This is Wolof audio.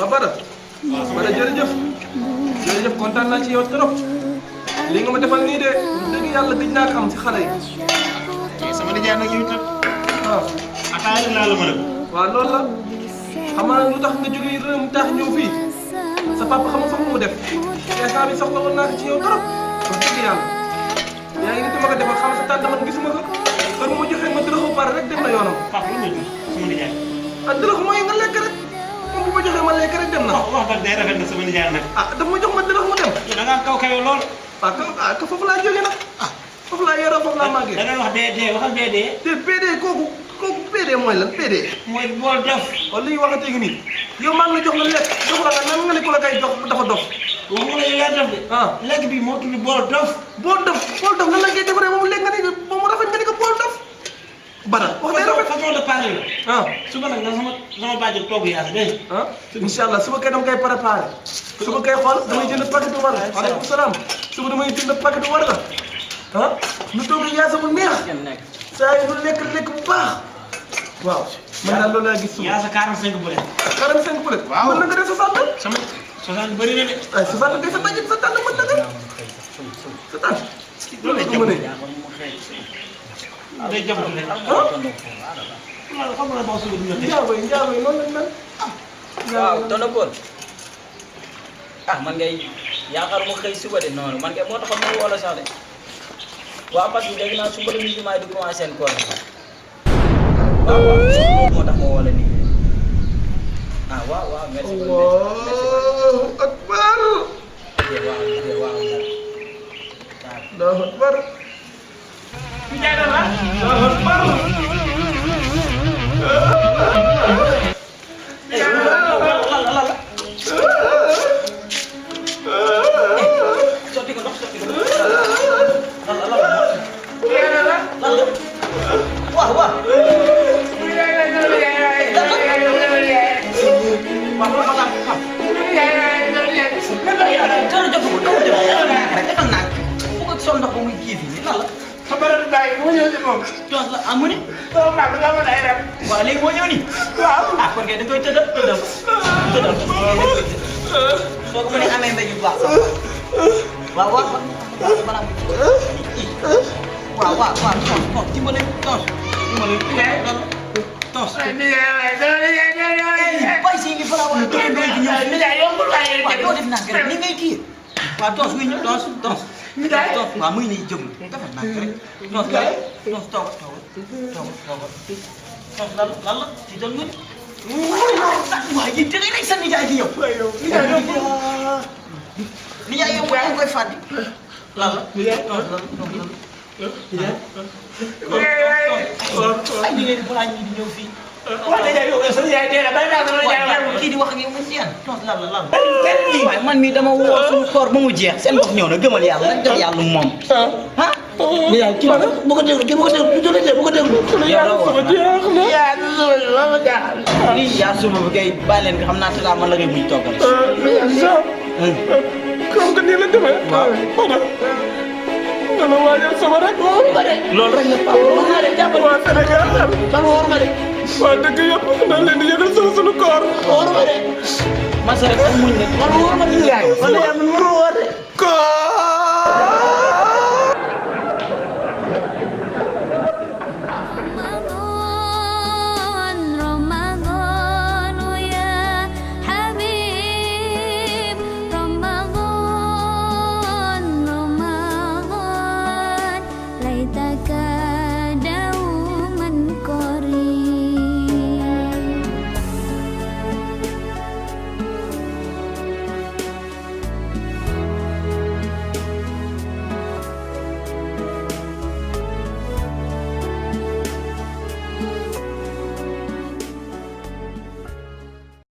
Bada jërëjëf kontaan naa ci yow trop li nga ma defal nii de dëgg yàlla gëj naa ko am ci xale yi. sama nijaay nag yow itam. waaw. ataaya laa la mën a. waaw loolu la xam nga lu tax nga jógee réew mi tax ñëw fii sa papa xam nga fa mu def instant bi soxla woon naa ko ci yow trop wax dëgg yàlla yaa ngi ni ma ko defal xam sa tànn man gisuma ko heure mu joxee ma dërëxu pare rek dem na yoonam. papa lu muy sama nijaay. ah dërëxu mooy nga lekk rek moom bu ma joxee ma lekk rek dem na. wax ba day rafet na sama nijaay nag. ah daf ma jox ma dërëx mu dem. da ngaa kaw kawe lool. waaw ka foofu laa jógee nag. ah foofu laa yoroo foofu laa màggee. da ngay wax DD waxal DD. te PD kooku PD mooy lan PD. mooy bool dof. wala li ñu waxatee gi nii yow maa ngi la jox la lekk jox la nan nga ne ku la koy jox dafa dof. waxuma la yow yaa dof de. lekk bi moo tudd bool dof. bool dof nan la koy defaree moom léegi nga ni moom rafet nga ni ko bool dof. Bada wax day rafet façon de parler la. suba nag nga sama bàjjen togg yaa dégg nga. incha allah suba kay dama koy préparé. suba kay xool damay jënd paquet war la. waaleykum salaam suba damay jënd paquet war la. lu togg yaa sama neex. saa yi lu lekk bu baax. waaw man daal loolu laa gis suba. yaa sa 45 bële. 45 bële. waaw mën na nga def 60. sama 60 bëri na de. ay 60 kay sa tànn mën na nga. sa tànn. loolu la ko mënee. day jabatu rek. xam nga boo suba dina njaago yi noonu lañ mel. waaw tonton Paul man ngay yaakaar mu xëy suba de noonu man ngay moo taxoon ma woo la sax de waaw parce que dégg naa suba la musulman yi di commencé seen koor waaw moo tax ma woo la nii waaw merci beaucoup Allahu akbar. waaw Allahu akbar. Allahu akbar. Amuni? Oh, mak lu kamu dah ada. Balik mo yun ni. Kon kay da koy tëddal. Soo ko mënee amee mbéy yu baax sax. waaw dimbali tos. Tos. Bay si ngi fala wala doon doon di ñëw. Waaw doo def naa rek ni ngay kii. Waaw tos wi ñu tos. Waaw muy nii jëm. Dafa naa rek. Tos toog. Tos lan la ci jël nga. Waaye yi dangay nekk sa nijaay gi yow. Nijaay yow mooy koy fàtte. lan la. ay di ngeen balaa ñii di ñëw fii. wax dëgg yow sa nijaay dee na bari naa sama nijaay kii di wax ak yow nga seen tos lan la. waaye man mii dama woo suñu koor ba mu jeex seen bopp ñëw na gëmal yàlla nag jox yàlla moom. nijaay kii bu ko déglu bu ko déglu. lii yaa suba bi kay bàyyi leen nga xam naa tata man la ngay buñ toggal. comme que nii la demee. waaw dana waajal sama rek. loolu rek la Pape war naa leen jàppale. waa Sénégal man war ma de. waa dëkk yëpp dañ leen di yëgal sunu koor. war ma de. man sa rek ak muñ de. man war ma de. man de man mënoo woote. koor.